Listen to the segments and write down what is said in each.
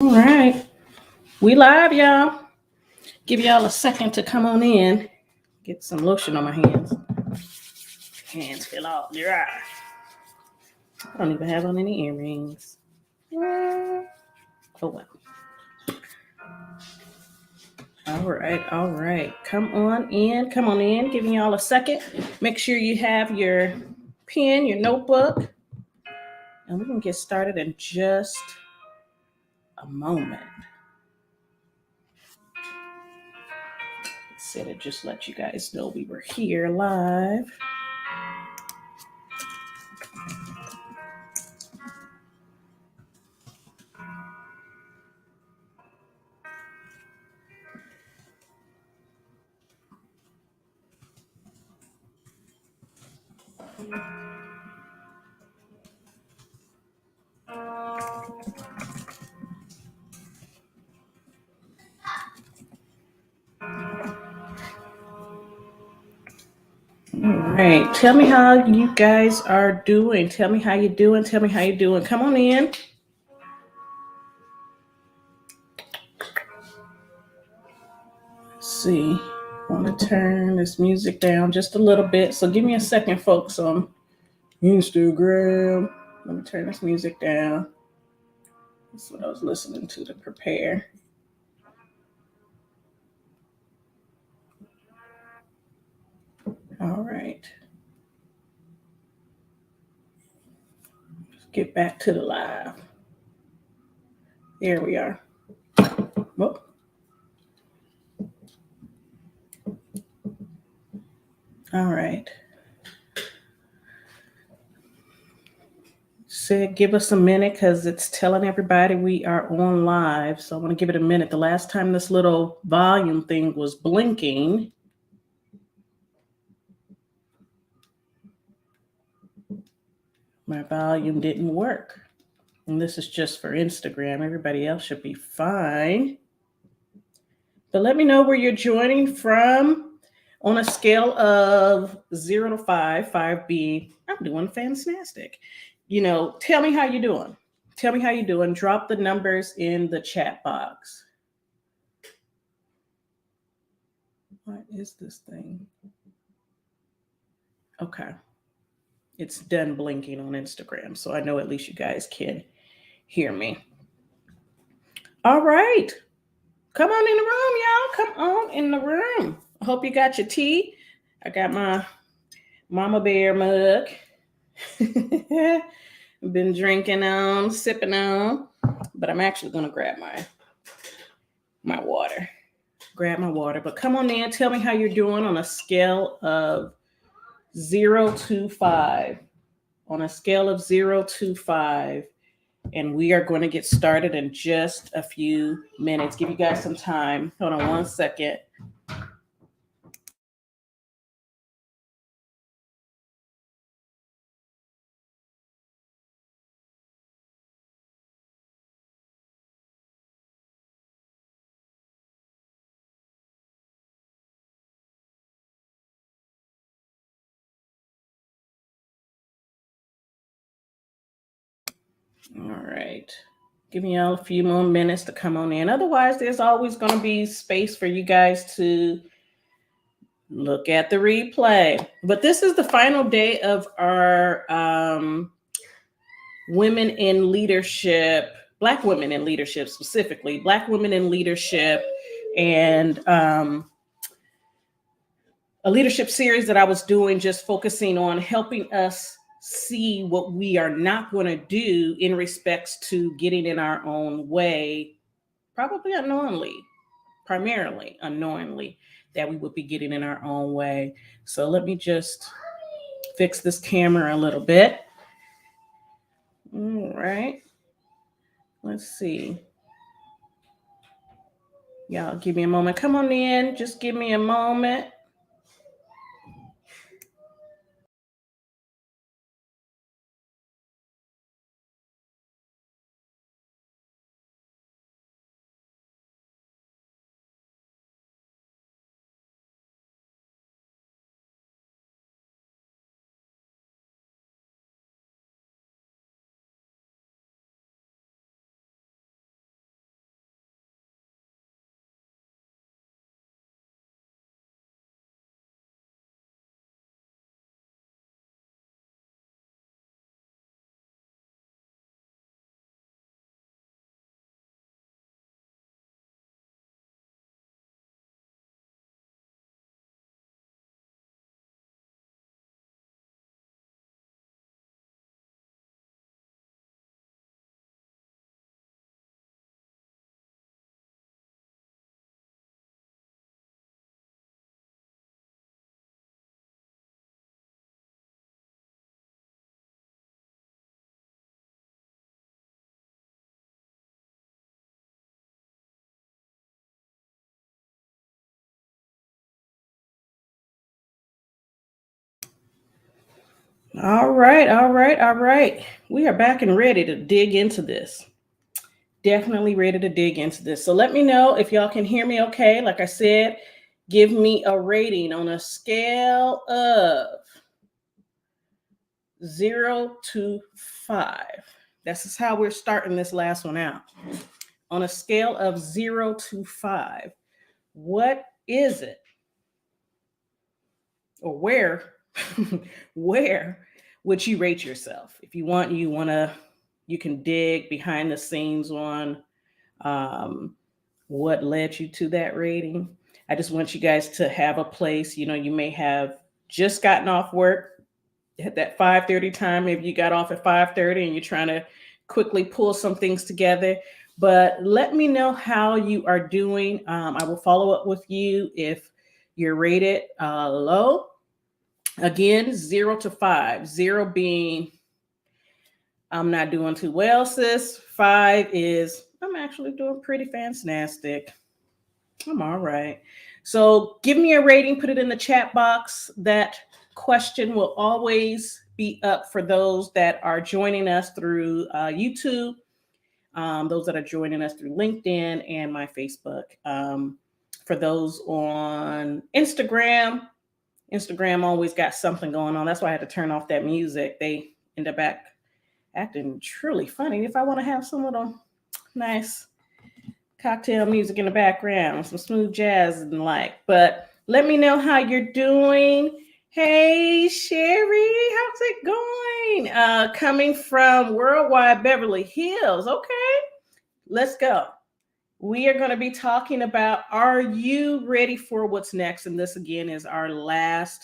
All right. We live, y'all. Give y'all a second to come on in. Get some lotion on my hands. Hands feel all dry. I don't even have on any earrings. Oh well. All right, all right. Come on in. Come on in. Giving y'all a second. Make sure you have your pen, your notebook, and we're gonna get started in just a moment. Said it just let you guys know we were here live. All right. Tell me how you guys are doing. Tell me how you doing. Tell me how you doing. Come on in. Let's see. I want to turn this music down just a little bit. So give me a second, folks, on Instagram. Let me turn this music down. That's what I was listening to prepare. All right. Let's get back to the live. There we are. Whoop. All right. Said give us a minute because it's telling everybody we are on live. So I want to give it a minute. The last time this little volume thing was blinking, my volume didn't work. And this is just for Instagram. Everybody else should be fine. But let me know where you're joining from on a scale of 0 to 5, 5 being I'm doing fantastic. Tell me how you're doing. Tell me how you're doing. Drop the numbers in the chat box. What is this thing? Okay. It's done blinking on Instagram. So I know at least you guys can hear me. All right. Come on in the room, y'all. Come on in the room. I hope you got your tea. I got my Mama Bear mug. Been drinking on, sipping on, but I'm actually gonna grab my water. Grab my water. But come on in, tell me how you're doing on a scale of 0 to 5. On a scale of 0 to 5. And we are going to get started in just a few minutes. Give you guys some time. Hold on one second. All right. Give me y'all a few more minutes to come on in. Otherwise, there's always going to be space for you guys to look at the replay. But this is the final day of our women in leadership, Black women in leadership specifically, Black women in leadership, and a leadership series that I was doing just focusing on helping us see what we are not going to do in respects to getting in our own way, probably unknowingly, primarily unknowingly, that we would be getting in our own way. So let me just fix this camera a little bit. All right. Let's see. Y'all give me a moment. Come on in. Just give me a moment. All right, all right, all right. We are back and ready to dig into this. Definitely ready to dig into this. So let me know if y'all can hear me okay. Like I said, give me a rating on a scale of 0 to 5. This is how we're starting this last one out. On a scale of 0 to 5, what is it? Or where would you rate yourself? If you want, you can dig behind the scenes on what led you to that rating. I just want you guys to have a place. You may have just gotten off work at that 5:30 time. Maybe you got off at 5:30 and you're trying to quickly pull some things together. But let me know how you are doing. I will follow up with you if you're rated low. Again, 0 to 5. 0 being I'm not doing too well, sis. 5 is I'm actually doing pretty fantastic. I'm all right. So give me a rating, put it in the chat box. That question will always be up for those that are joining us through YouTube, those that are joining us through LinkedIn and my Facebook. For those on Instagram always got something going on. That's why I had to turn off that music. They end up acting truly funny. If I want to have some little nice cocktail music in the background, some smooth jazz and but let me know how you're doing. Hey Sherry, how's it going? Coming from Worldwide Beverly Hills. Okay, let's go. We are going to be talking about, are you ready for what's next? And this again is our last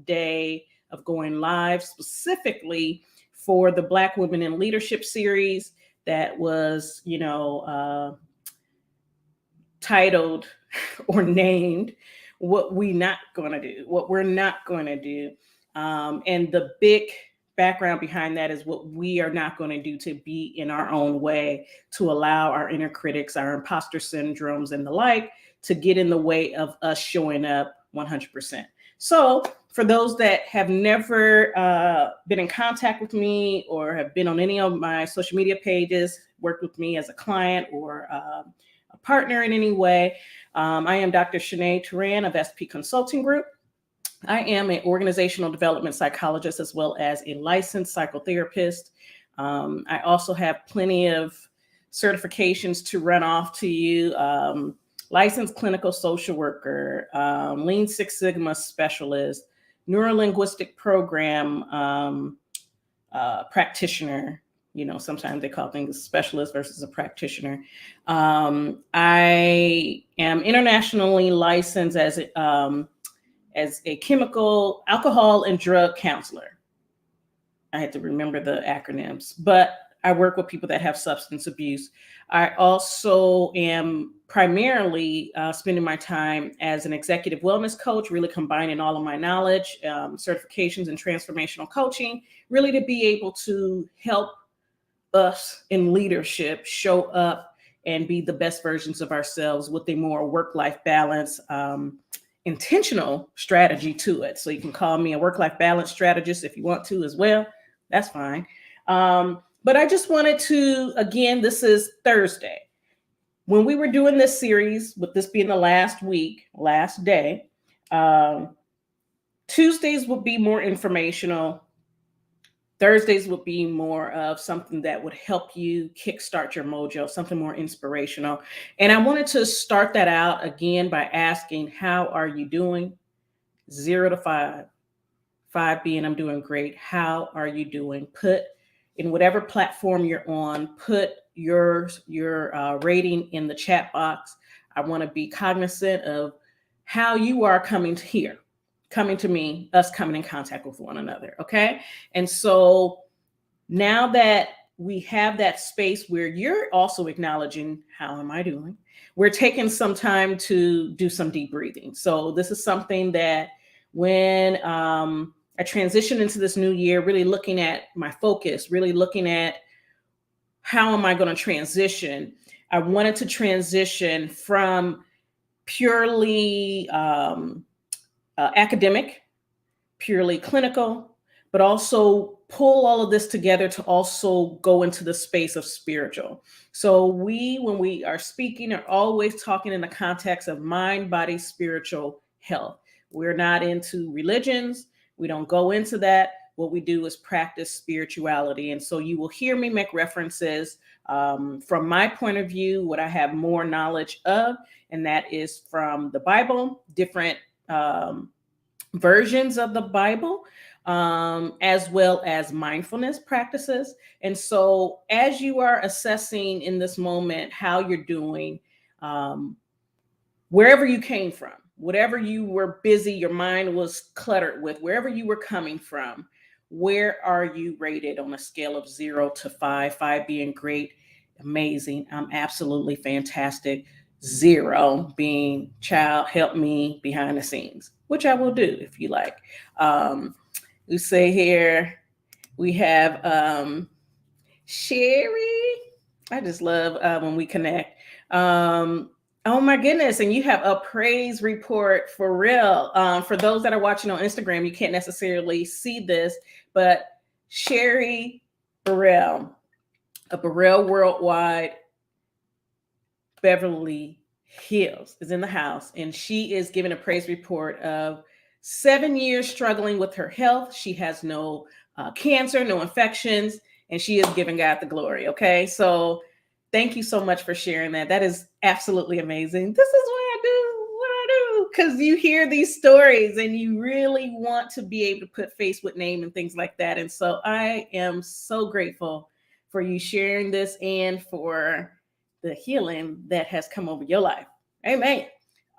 day of going live, specifically for the Black Women in Leadership series that was, titled or named what we're not going to do. And the big background behind that is what we are not going to do to be in our own way, to allow our inner critics, our imposter syndromes and the like to get in the way of us showing up 100%. So for those that have never been in contact with me or have been on any of my social media pages, worked with me as a client or a partner in any way, I am Dr. Shanae Turan of SP Consulting Group. I am an organizational development psychologist as well as a licensed psychotherapist. I also have plenty of certifications to run off to you. Licensed clinical social worker, Lean Six Sigma specialist, neurolinguistic program practitioner. Sometimes they call things specialist versus a practitioner. I am internationally licensed as a chemical, alcohol, and drug counselor. I had to remember the acronyms, but I work with people that have substance abuse. I also am primarily spending my time as an executive wellness coach, really combining all of my knowledge, certifications, and transformational coaching, really to be able to help us in leadership show up and be the best versions of ourselves with a more work-life balance, intentional strategy to it. So you can call me a work-life balance strategist if you want to as well. That's fine. But I just wanted to, again, this is Thursday. When we were doing this series, with this being the last day, Tuesdays would be more informational. Thursdays would be more of something that would help you kickstart your mojo, something more inspirational. And I wanted to start that out again by asking, how are you doing? 0 to 5. 5 being I'm doing great. How are you doing? Put in whatever platform you're on, put your rating in the chat box. I want to be cognizant of how you are coming to me, us coming in contact with one another. Okay. And so now that we have that space where you're also acknowledging, how am I doing? We're taking some time to do some deep breathing. So this is something that when I transition into this new year, really looking at my focus, really looking at how am I going to transition? I wanted to transition from purely academic, purely clinical, but also pull all of this together to also go into the space of spiritual. So when we are speaking, are always talking in the context of mind, body, spiritual health. We're not into religions. We don't go into that. What we do is practice spirituality. And so you will hear me make references from my point of view, what I have more knowledge of, and that is from the Bible, different versions of the Bible, as well as mindfulness practices. And so, as you are assessing in this moment how you're doing, wherever you came from, whatever you were busy, your mind was cluttered with, wherever you were coming from, where are you rated on a scale of 0 to 5? 5 being great, amazing, I'm absolutely fantastic. 0 being child, help me behind the scenes, which I will do if you like. We say here, we have Sherry. I just love when we connect. Oh my goodness. And you have a praise report for real. For those that are watching on Instagram, you can't necessarily see this, but Sherry Burrell, a Burrell Worldwide, Beverly Hills, is in the house. And she is giving a praise report of 7 years struggling with her health. She has no cancer, no infections, and she is giving God the glory. Okay. So thank you so much for sharing that. That is absolutely amazing. This is what I do, because you hear these stories and you really want to be able to put face with name and things like that. And so I am so grateful for you sharing this and for the healing that has come over your life. Amen.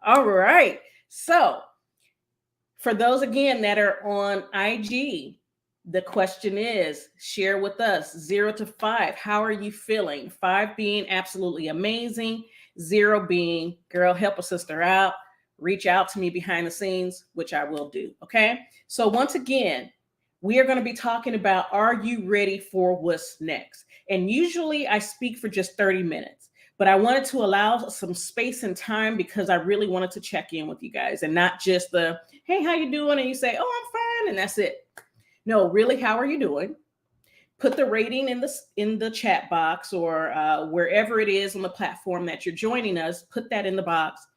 All right. So for those, again, that are on IG, the question is, share with us 0 to 5. How are you feeling? 5 being absolutely amazing. 0 being, girl, help a sister out. Reach out to me behind the scenes, which I will do. Okay. So once again, we are going to be talking about, are you ready for what's next? And usually I speak for just 30 minutes, but I wanted to allow some space and time because I really wanted to check in with you guys and not just the, hey, how you doing? And you say, oh, I'm fine. And that's it. No, really, how are you doing? Put the rating in the chat box or wherever it is on the platform that you're joining us. Put that in the box.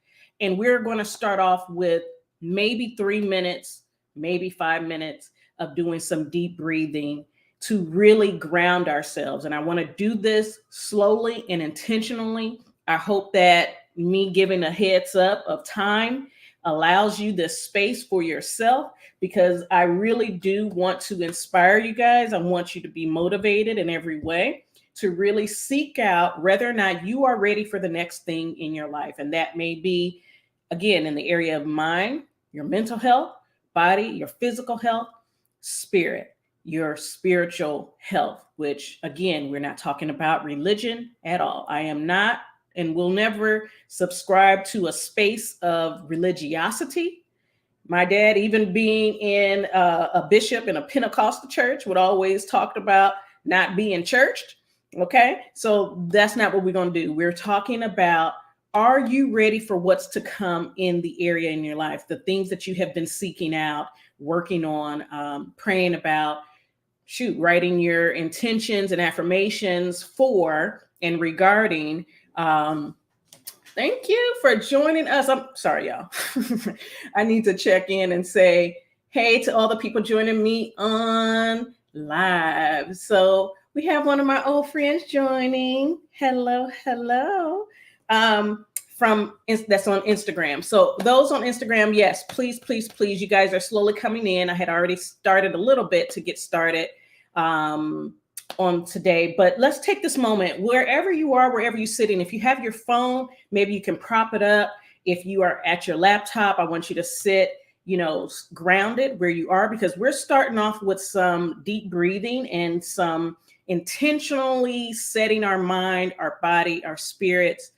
And we're going to start off with maybe 3 minutes, maybe 5 minutes of doing some deep breathing to really ground ourselves. And I want to do this slowly and intentionally. I hope that me giving a heads up of time allows you this space for yourself, because I really do want to inspire you guys. I want you to be motivated in every way to really seek out whether or not you are ready for the next thing in your life. And that may be, again, in the area of mind, your mental health, body, your physical health, spirit, your spiritual health, which, again, we're not talking about religion at all. I am not and will never subscribe to a space of religiosity. My dad, even being in a bishop in a Pentecostal church, would always talk about not being churched. Okay, so that's not what we're going to do. We're talking about, are you ready for what's to come in the area in your life? The things that you have been seeking out, working on, praying about, writing your intentions and affirmations for and regarding. Thank you for joining us. I'm sorry, y'all. I need to check in and say, hey, to all the people joining me on live. So we have one of my old friends joining. Hello, hello. That's on Instagram. So those on Instagram, yes, please, please, please. You guys are slowly coming in. I had already started a little bit to get started on today, but let's take this moment, wherever you are, wherever you're sitting. If you have your phone, maybe you can prop it up. If you are at your laptop, I want you to sit, grounded where you are, because we're starting off with some deep breathing and some intentionally setting our mind, our body, our spirits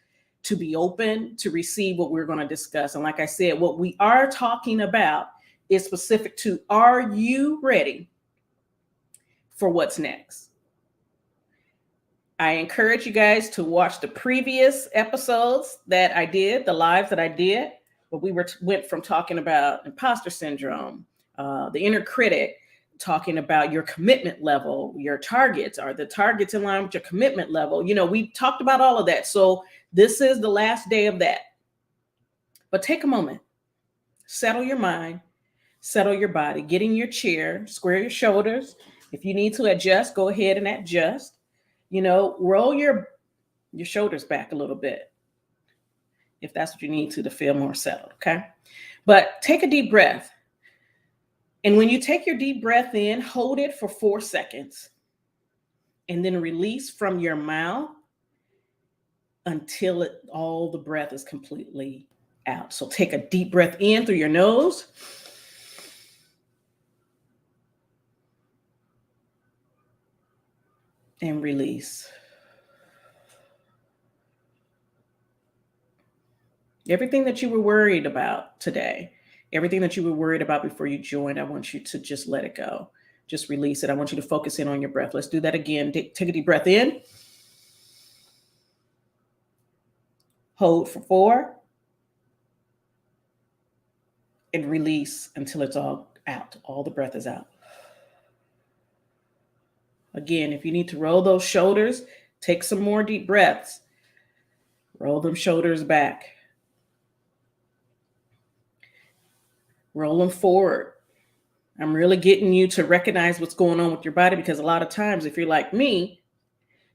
to be open to receive what we're going to discuss. And like I said, what we are talking about is specific to, are you ready for what's next? I encourage you guys to watch the previous episodes that I did, the lives that I did, where we went from talking about imposter syndrome, the inner critic, talking about your commitment level, your targets. Are the targets in line with your commitment level? We talked about all of that. So this is the last day of that. But take a moment, settle your mind, settle your body, get in your chair, square your shoulders. If you need to adjust, go ahead and adjust. Roll your shoulders back a little bit if that's what you need to feel more settled, okay? But take a deep breath. And when you take your deep breath in, hold it for 4 seconds and then release from your mouth until all the breath is completely out. So take a deep breath in through your nose. And release. Everything that you were worried about today, everything that you were worried about before you joined, I want you to just let it go. Just release it. I want you to focus in on your breath. Let's do that again. Take a deep breath in. Hold for 4. And release until it's all out. All the breath is out. Again, if you need to roll those shoulders, take some more deep breaths. Roll them shoulders back. Roll them forward. I'm really getting you to recognize what's going on with your body, because a lot of times, if you're like me,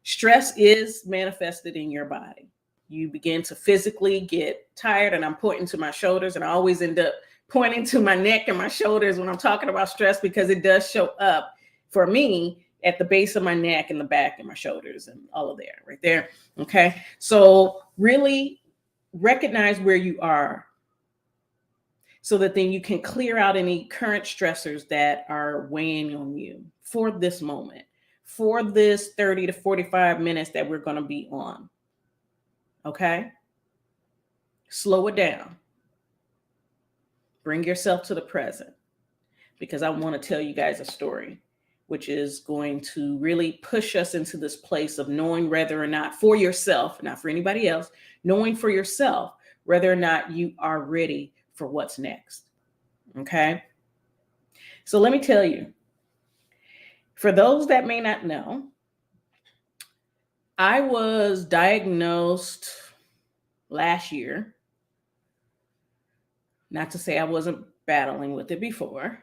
stress is manifested in your body. You begin to physically get tired, and I'm pointing to my shoulders, and I always end up pointing to my neck and my shoulders when I'm talking about stress, because it does show up for me at the base of my neck and the back and my shoulders and all of there, right there. Okay. So really recognize where you are so that then you can clear out any current stressors that are weighing on you for this moment, for this 30 to 45 minutes that we're going to be on. Okay. Slow it down. Bring yourself to the present, because I want to tell you guys a story which is going to really push us into this place of knowing whether or not, for yourself, not for anybody else, knowing for yourself whether or not you are ready for what's next. Okay. So let me tell you, for those that may not know, I was diagnosed last year. Not to say I wasn't battling with it before.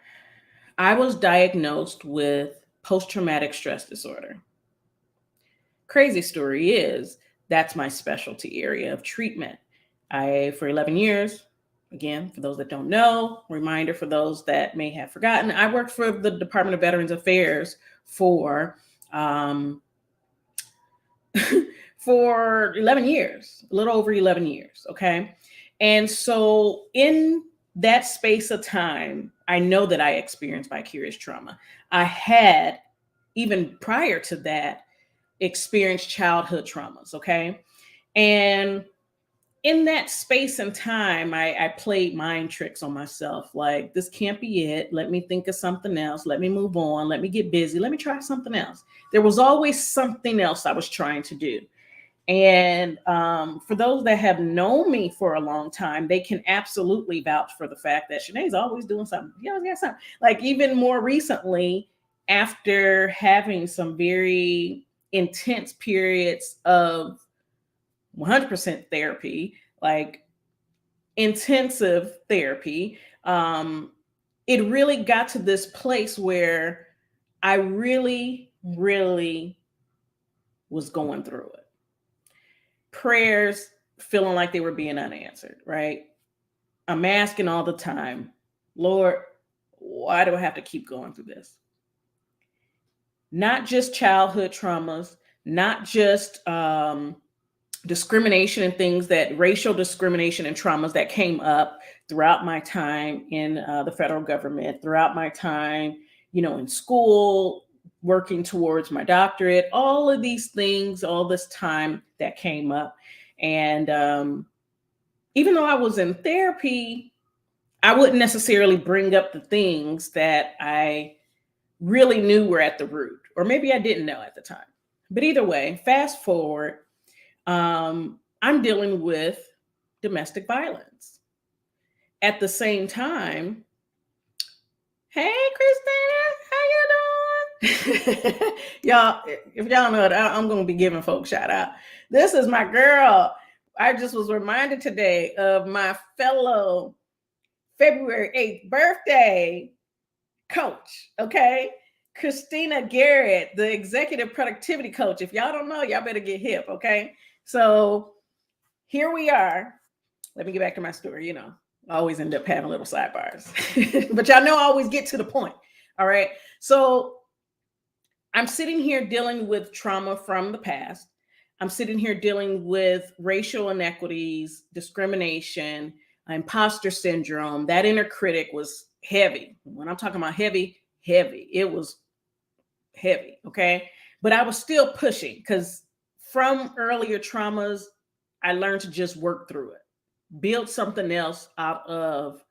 I was diagnosed with post-traumatic stress disorder. Crazy story is that's my specialty area of treatment. For 11 years, again, for those that don't know, reminder for those that may have forgotten, I worked for the Department of Veterans Affairs for 11 years, a little over 11 years. Okay. And so in that space of time, I know that I experienced vicarious trauma. I had, even prior to that, experienced childhood traumas. Okay. And in that space and time, I played mind tricks on myself. Like, this can't be it. Let me think of something else. Let me move on. Let me get busy. Let me try something else. There was always something else I was trying to do. And for those that have known me for a long time, they can absolutely vouch for the fact that Shanae's always doing something. You always got something. Like, even more recently, after having some very intense periods of 100% therapy, like intensive therapy, it really got to this place where I really, really was going through it. Prayers feeling like they were being unanswered, right? I'm asking all the time, Lord, why do I have to keep going through this? Not just childhood traumas, not just discrimination and things, that racial discrimination and traumas that came up throughout my time in the federal government, throughout my time, in school, working towards my doctorate, all of these things, all this time that came up. And even though I was in therapy, I wouldn't necessarily bring up the things that I really knew were at the root, or maybe I didn't know at the time. But either way, fast forward, I'm dealing with domestic violence. At the same time, hey, Christina, how you doing? Y'all, if y'all know it, I'm going to be giving folks shout out. This is my girl. I just was reminded today of my fellow February 8th birthday coach, okay? Christina Garrett, the executive productivity coach. If y'all don't know, y'all better get hip, okay? So here we are. Let me get back to my story. You know, I always end up having little sidebars, but y'all know I always get to the point. All right. So I'm sitting here dealing with trauma from the past. I'm sitting here dealing with racial inequities, discrimination, imposter syndrome. That inner critic was heavy. When I'm talking about heavy, it was heavy. Okay. But I was still pushing because from earlier traumas, I learned to just work through it, build something else out of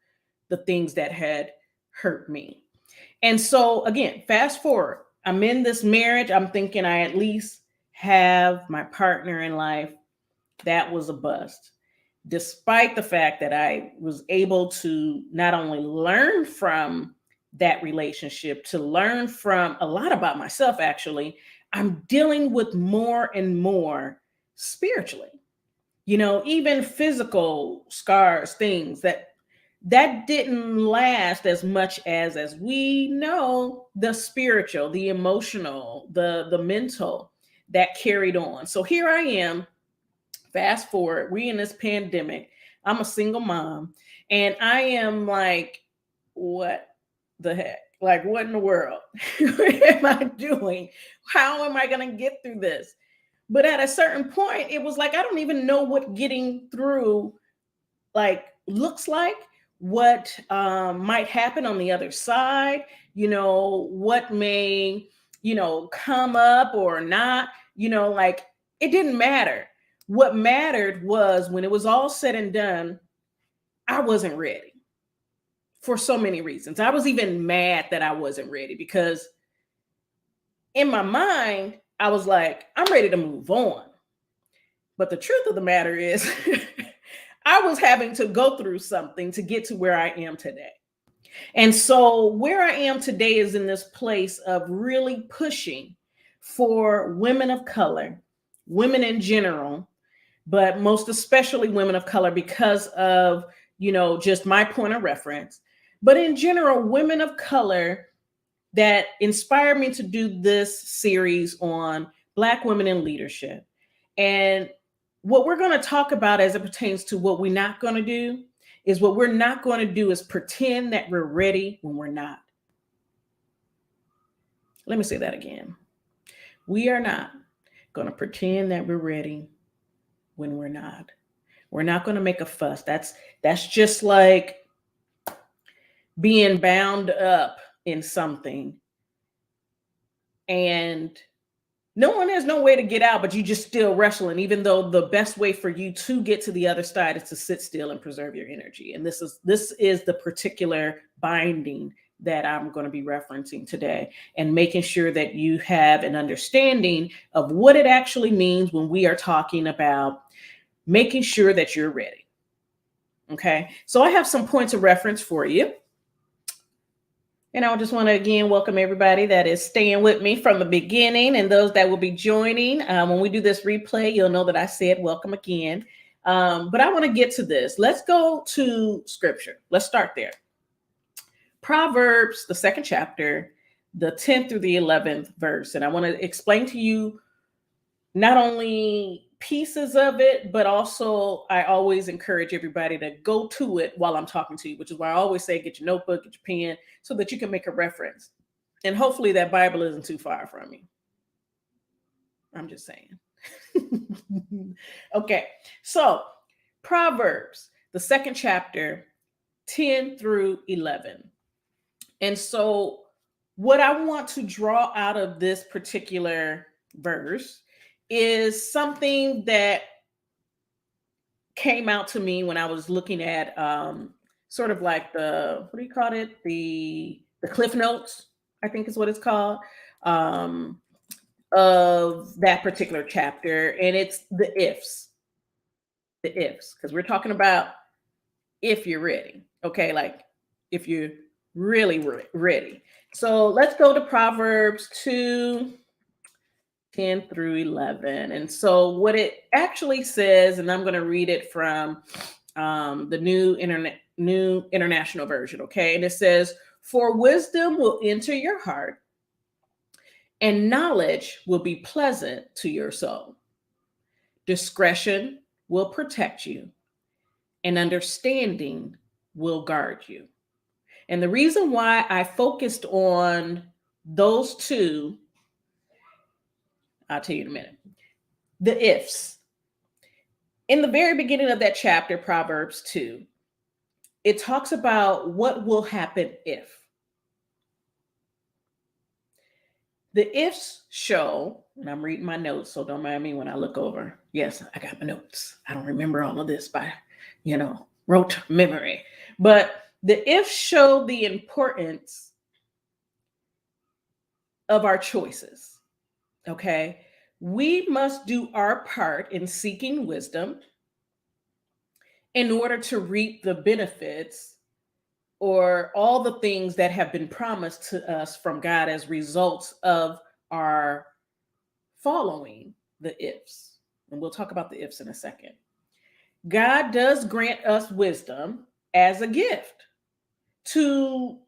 the things that had hurt me. And so, again, fast forward, I'm in this marriage. I'm thinking I at least have my partner in life. That was a bust, despite the fact that I was able to not only learn from that relationship, to learn from a lot about myself, actually, I'm dealing with more and more spiritually. You know, even physical scars, things that didn't last as much as we know, the spiritual, the emotional, the mental that carried on. So here I am, fast forward, we in this pandemic. I'm a single mom, and I am like, what the heck? Like, what in the world? What am I doing? How am I going to get through this? But at a certain point, it was like, I don't even know what getting through like looks like, what might happen on the other side, you know, what may, you know, come up or not, you know, like it didn't matter. What mattered was when it was all said and done, I wasn't ready for so many reasons. I was even mad that I wasn't ready because in my mind, I was like, I'm ready to move on. But the truth of the matter is, I was having to go through something to get to where I am today. And so, where I am today is in this place of really pushing for women of color, women in general, but most especially women of color because of, you know, just my point of reference. But in general, women of color that inspired me to do this series on Black women in leadership. And what we're going to talk about as it pertains to what we're not going to do is what we're not going to do is pretend that we're ready when we're not. Let me say that again. We are not going to pretend that we're ready when we're not. We're not going to make a fuss. That's just like being bound up in something and there's no way to get out, but you just still wrestling, even though the best way for you to get to the other side is to sit still and preserve your energy. And this is the particular binding that I'm going to be referencing today, and making sure that you have an understanding of what it actually means when we are talking about making sure that you're ready. Okay. So I have some points of reference for you. And I just want to again welcome everybody that is staying with me from the beginning, and those that will be joining. When we do this replay, you'll know that I said welcome again. But I want to get to this. Let's go to scripture. Let's start there. Proverbs, the 2nd chapter, the 10th through the 11th verse. And I want to explain to you not only pieces of it, but also I always encourage everybody to go to it while I'm talking to you, which is why I always say get your notebook, get your pen, so that you can make a reference. And hopefully that Bible isn't too far from you. I'm just saying. Okay, so Proverbs, the 2nd chapter, 10 through 11. And so what I want to draw out of this particular verse is something that came out to me when I was looking at sort of like the, what do you call it? The Cliff Notes, I think is what it's called, of that particular chapter. And it's the ifs, because we're talking about if you're ready. Okay. Like if you're really ready. So let's go to Proverbs 2, 10 through 11. And so what it actually says, and I'm going to read it from the new international version. Okay. And it says, for wisdom will enter your heart and knowledge will be pleasant to your soul. Discretion will protect you and understanding will guard you. And the reason why I focused on those two, I'll tell you in a minute. The ifs. In the very beginning of that chapter, Proverbs 2, it talks about what will happen if. The ifs show, and I'm reading my notes, so don't mind me when I look over. Yes, I got my notes. I don't remember all of this by, rote memory. But the ifs show the importance of our choices. Okay. We must do our part in seeking wisdom in order to reap the benefits or all the things that have been promised to us from God as results of our following the ifs. And we'll talk about the ifs in a second. God does grant us wisdom as a gift to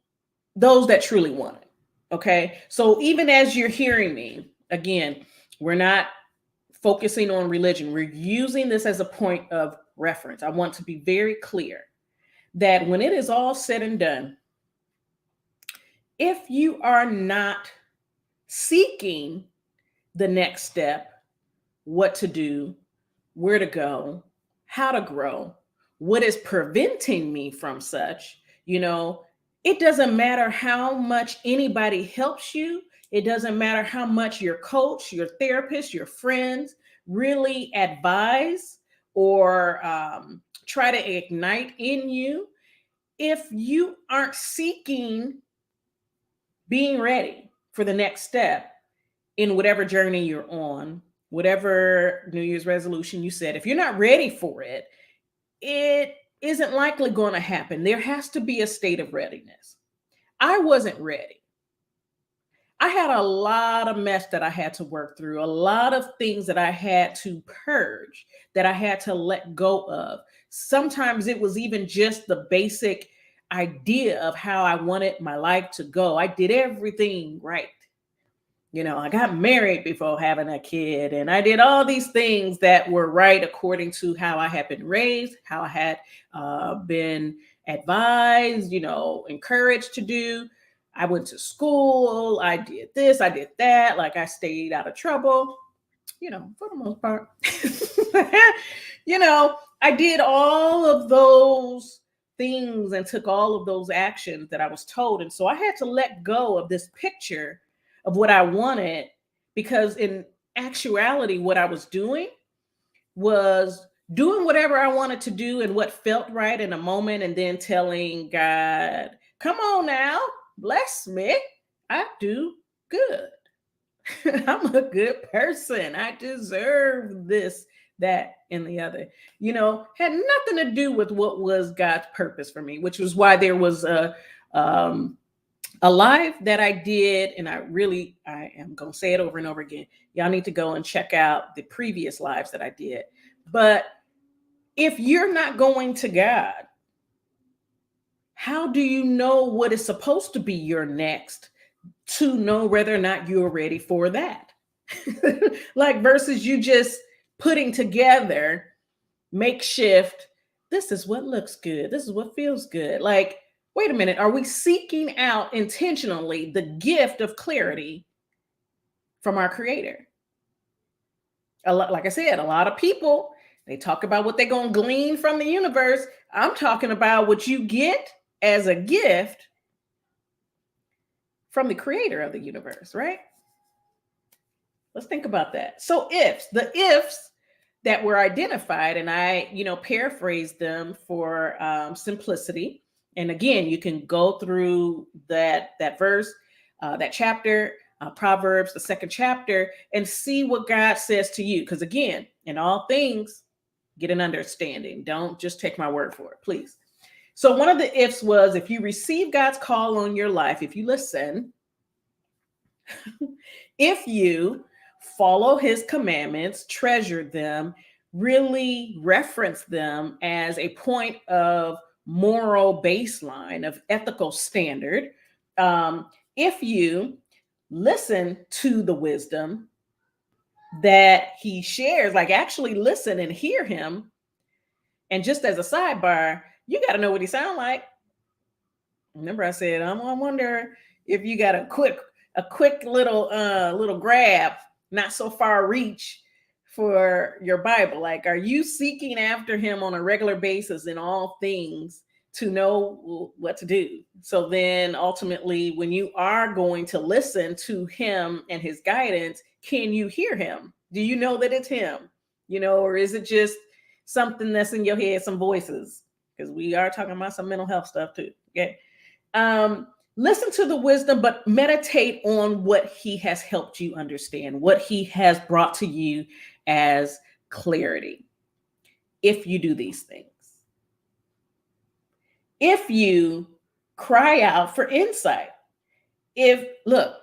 those that truly want it. Okay. So even as you're hearing me, again, we're not focusing on religion. We're using this as a point of reference. I want to be very clear that when it is all said and done, if you are not seeking the next step, what to do, where to go, how to grow, what is preventing me from such, it doesn't matter how much anybody helps you. It doesn't matter how much your coach, your therapist, your friends really advise or try to ignite in you. If you aren't seeking being ready for the next step in whatever journey you're on, whatever New Year's resolution you set, if you're not ready for it, it isn't likely going to happen. There has to be a state of readiness. I wasn't ready. I had a lot of mess that I had to work through, a lot of things that I had to purge, that I had to let go of. Sometimes it was even just the basic idea of how I wanted my life to go. I did everything right. I got married before having a kid, and I did all these things that were right according to how I had been raised, how I had been advised, encouraged to do. I went to school, I did this, I did that, like I stayed out of trouble, for the most part. I did all of those things and took all of those actions that I was told. And so I had to let go of this picture of what I wanted, because in actuality, what I was doing was doing whatever I wanted to do and what felt right in a moment, and then telling God, come on now, bless me. I do good. I'm a good person. I deserve this, that, and the other. Had nothing to do with what was God's purpose for me, which was why there was a live that I did, and I am going to say it over and over again. Y'all need to go and check out the previous lives that I did. But if you're not going to God, how do you know what is supposed to be your next to know whether or not you're ready for that? Like versus you just putting together makeshift, this is what looks good, this is what feels good. Like, wait a minute, are we seeking out intentionally the gift of clarity from our Creator? Like I said, a lot of people, they talk about what they're going to glean from the universe. I'm talking about what you get as a gift from the Creator of the universe, right? Let's think about that. So the ifs that were identified, and I, paraphrase them for simplicity. And again, you can go through that verse, that chapter, Proverbs, the second chapter, and see what God says to you. Because again, in all things, get an understanding. Don't just take my word for it, please. So one of the ifs was, if you receive God's call on your life, if you listen, if you follow his commandments, treasure them, really reference them as a point of moral baseline, of ethical standard, if you listen to the wisdom that he shares, like actually listen and hear him. And just as a sidebar, you got to know what he sound like. Remember I said, I wonder if you got a quick little grab, not so far reach for your Bible. Like, are you seeking after him on a regular basis in all things to know what to do? So then ultimately, when you are going to listen to him and his guidance, can you hear him? Do you know that it's him? Or is it just something that's in your head, some voices? Because we are talking about some mental health stuff too. Okay. Listen to the wisdom, but meditate on what he has helped you understand, what he has brought to you as clarity. If you do these things, if you cry out for insight, look,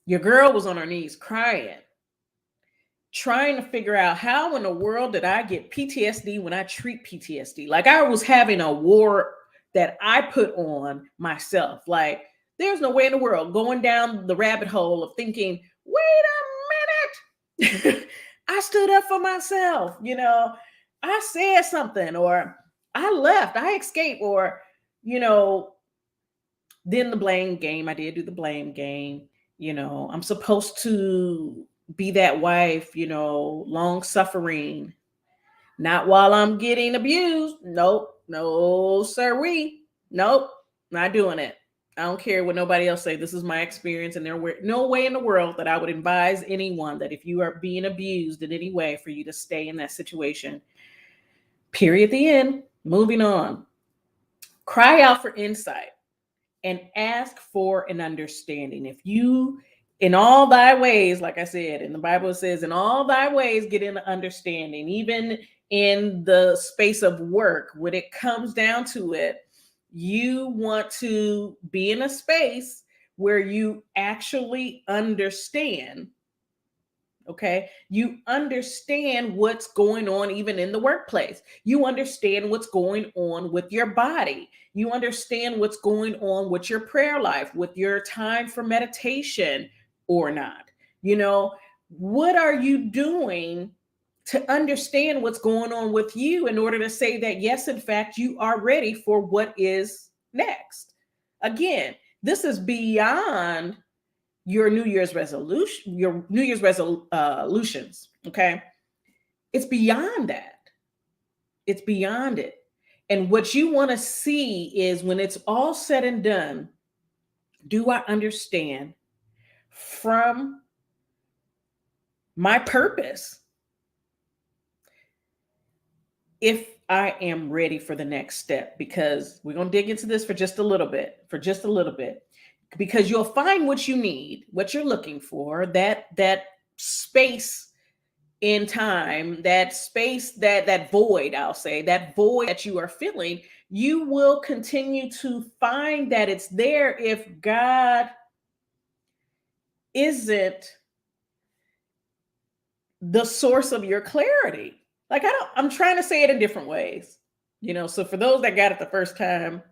your girl was on her knees crying, trying to figure out how in the world did I get PTSD when I treat PTSD? Like I was having a war that I put on myself. Like there's no way in the world going down the rabbit hole of thinking, wait a minute, I stood up for myself. I said something, or I left, I escaped, or, then the blame game. I did do the blame game. I'm supposed to be that wife, long suffering, not while I'm getting abused. Nope. No, sirree. Nope. Not doing it. I don't care what nobody else say. This is my experience, and there's no way in the world that I would advise anyone that if you are being abused in any way, for you to stay in that situation. Period. The end. Moving on. Cry out for insight and ask for an understanding. If you, in all thy ways, like I said, in the Bible it says, in all thy ways get an understanding, even in the space of work, when it comes down to it, you want to be in a space where you actually understand. Okay. You understand what's going on, even in the workplace. You understand what's going on with your body. You understand what's going on with your prayer life, with your time for meditation or not. What are you doing to understand what's going on with you in order to say that, yes, in fact, you are ready for what is next? Again, this is beyond your New Year's resolutions. Okay. It's beyond that. It's beyond it. And what you want to see is, when it's all said and done, do I understand from my purpose if I am ready for the next step? Because we're going to dig into this for just a little bit, because you'll find what you need, what you're looking for, that space in time, that space, that void, I'll say, that void that you are feeling. You will continue to find that it's there if God isn't the source of your clarity. Like, I'm trying to say it in different ways, so for those that got it the first time,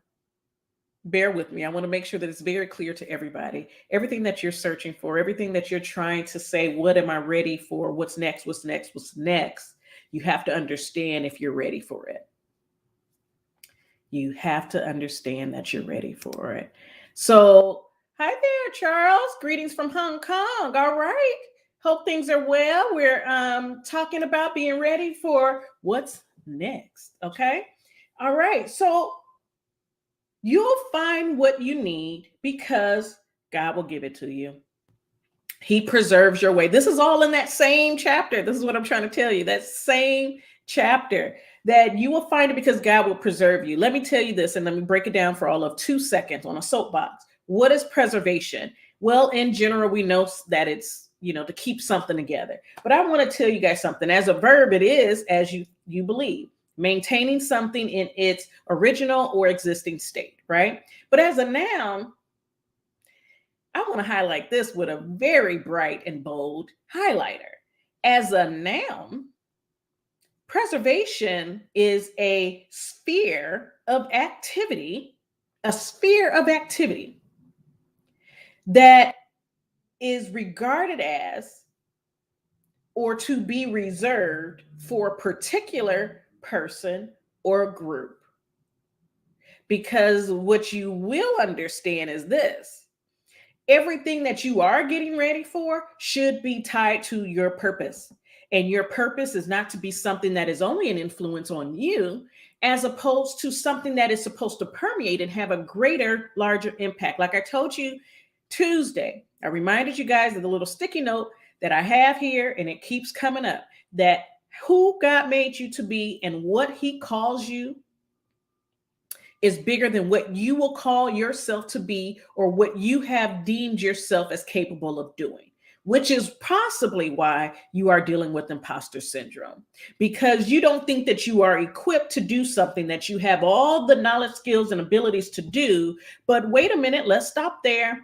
bear with me. I want to make sure that it's very clear to everybody. Everything that you're searching for, everything that you're trying to say, what am I ready for? What's next? What's next? What's next? You have to understand if you're ready for it. You have to understand that you're ready for it. So, hi there, Charles. Greetings from Hong Kong. All right. Hope things are well. We're talking about being ready for what's next. Okay. All right. So, you'll find what you need because God will give it to you. He preserves your way. This is all in that same chapter. This is what I'm trying to tell you. That same chapter, that you will find it because God will preserve you. Let me tell you this, and let me break it down for all of 2 seconds on a soapbox. What is preservation? Well, in general, we know that it's, to keep something together. But I want to tell you guys something. As a verb, it is as you believe. maintaining something in its original or existing state, right? But as a noun, I want to highlight this with a very bright and bold highlighter. As a noun, preservation is a sphere of activity, that is regarded as or to be reserved for a particular person or group. Because what you will understand is this: everything that you are getting ready for should be tied to your purpose. And your purpose is not to be something that is only an influence on you, as opposed to something that is supposed to permeate and have a greater, larger impact. Like I told you Tuesday, I reminded you guys of the little sticky note that I have here, and it keeps coming up, that who God made you to be and what he calls you is bigger than what you will call yourself to be or what you have deemed yourself as capable of doing, which is possibly why you are dealing with imposter syndrome, because you don't think that you are equipped to do something that you have all the knowledge, skills, and abilities to do. But wait a minute, let's stop there.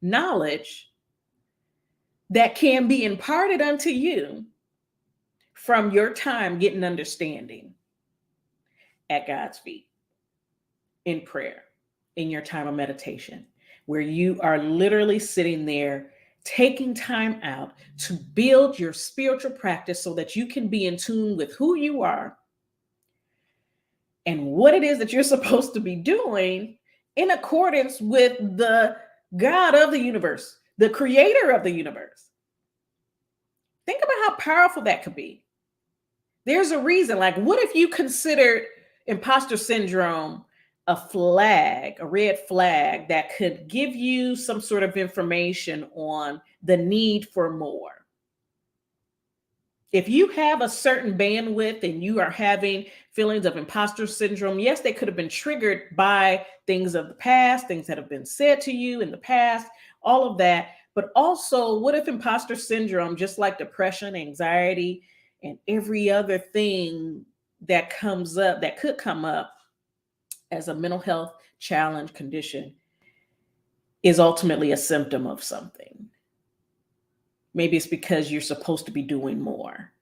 Knowledge that can be imparted unto you from your time getting understanding at God's feet, in prayer, in your time of meditation, where you are literally sitting there taking time out to build your spiritual practice so that you can be in tune with who you are and what it is that you're supposed to be doing in accordance with the God of the universe, the creator of the universe. Think about how powerful that could be. There's a reason. Like, what if you considered imposter syndrome a flag, a red flag that could give you some sort of information on the need for more? If you have a certain bandwidth and you are having feelings of imposter syndrome, yes, they could have been triggered by things of the past, things that have been said to you in the past, all of that. But also, what if imposter syndrome, just like depression, anxiety, and every other thing that comes up, that could come up as a mental health challenge condition, is ultimately a symptom of something? Maybe it's because you're supposed to be doing more,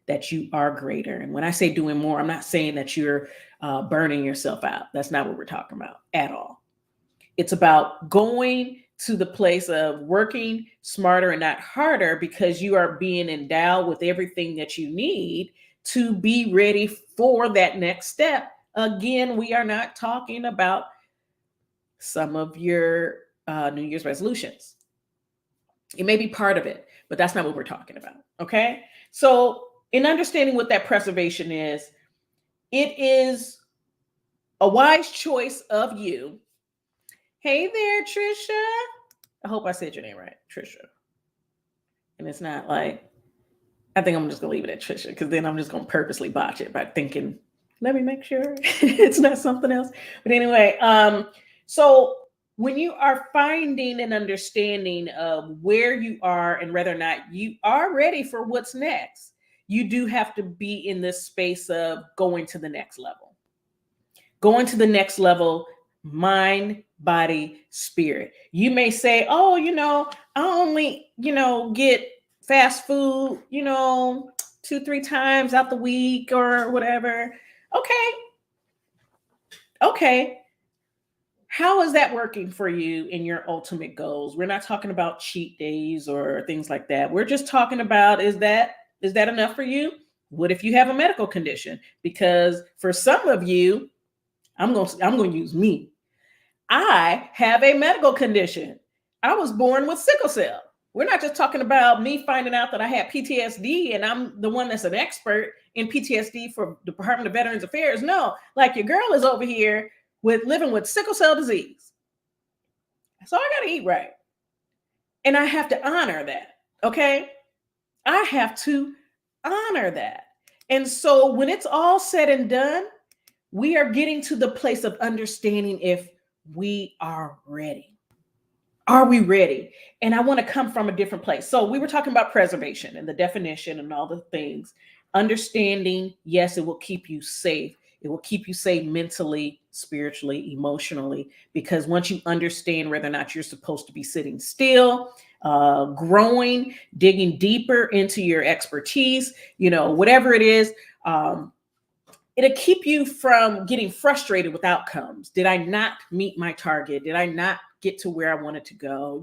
that you are greater. And when I say doing more, I'm not saying that you're burning yourself out. That's not what we're talking about at all. It's about going to the place of working smarter and not harder, because you are being endowed with everything that you need to be ready for that next step. Again, we are not talking about some of your New Year's resolutions. It may be part of it, but that's not what we're talking about. Okay. So in understanding what that preservation is, it is a wise choice of you. Hey there, Trisha. I hope I said your name right, Trisha. And it's not like, I think I'm just going to leave it at Trisha, because then I'm just going to purposely botch it by thinking, let me make sure it's not something else. But anyway, so when you are finding an understanding of where you are and whether or not you are ready for what's next, you do have to be in this space of going to the next level. Going to the next level, mind, body, spirit. You may say, oh, I only, get fast food, 2-3 times out the week or whatever. Okay. How is that working for you in your ultimate goals? We're not talking about cheat days or things like that. We're just talking about, is that enough for you? What if you have a medical condition? Because for some of you, I'm going to use me. I have a medical condition. I was born with sickle cell. We're not just talking about me finding out that I had PTSD and I'm the one that's an expert in PTSD for the Department of Veterans Affairs. No, like, your girl is over here living with sickle cell disease. So I got to eat right. And I have to honor that. Okay. I have to honor that. And so when it's all said and done, we are getting to the place of understanding if we are ready. Are we ready? And I want to come from a different place. So we were talking about preservation and the definition and all the things. Understanding, yes, it will keep you safe. It will keep you safe mentally, spiritually, emotionally, because once you understand whether or not you're supposed to be sitting still, growing, digging deeper into your expertise, whatever it is, it'll keep you from getting frustrated with outcomes. Did I not meet my target? Did I not get to where I wanted to go?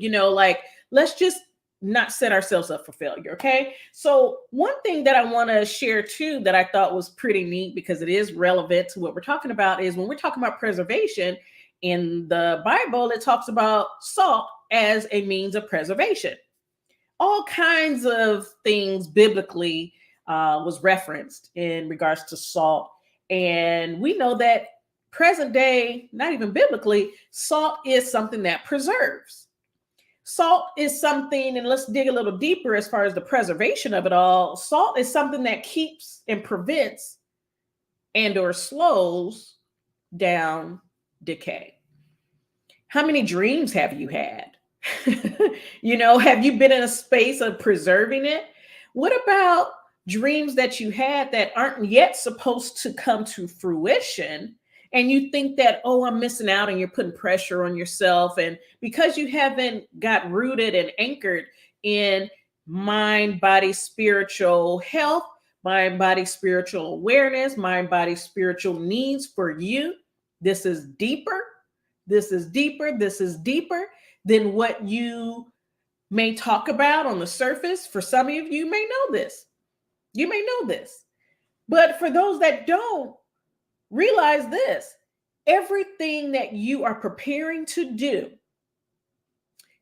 Let's just not set ourselves up for failure. Okay. So one thing that I want to share too, that I thought was pretty neat because it is relevant to what we're talking about, is when we're talking about preservation in the Bible, it talks about salt as a means of preservation. All kinds of things biblically was referenced in regards to salt. And we know that present day, not even biblically, salt is something that preserves. Salt is something, and let's dig a little deeper as far as the preservation of it all. Salt is something that keeps and prevents and or slows down decay. How many dreams have you had? Have you been in a space of preserving it? What about dreams that you had that aren't yet supposed to come to fruition? And you think that, oh, I'm missing out, and you're putting pressure on yourself. And because you haven't got rooted and anchored in mind, body, spiritual health, mind, body, spiritual awareness, mind, body, spiritual needs for you, this is deeper. This is deeper. This is deeper than what you may talk about on the surface. For some of you may know this. You may know this. But for those that don't, realize this. Everything that you are preparing to do,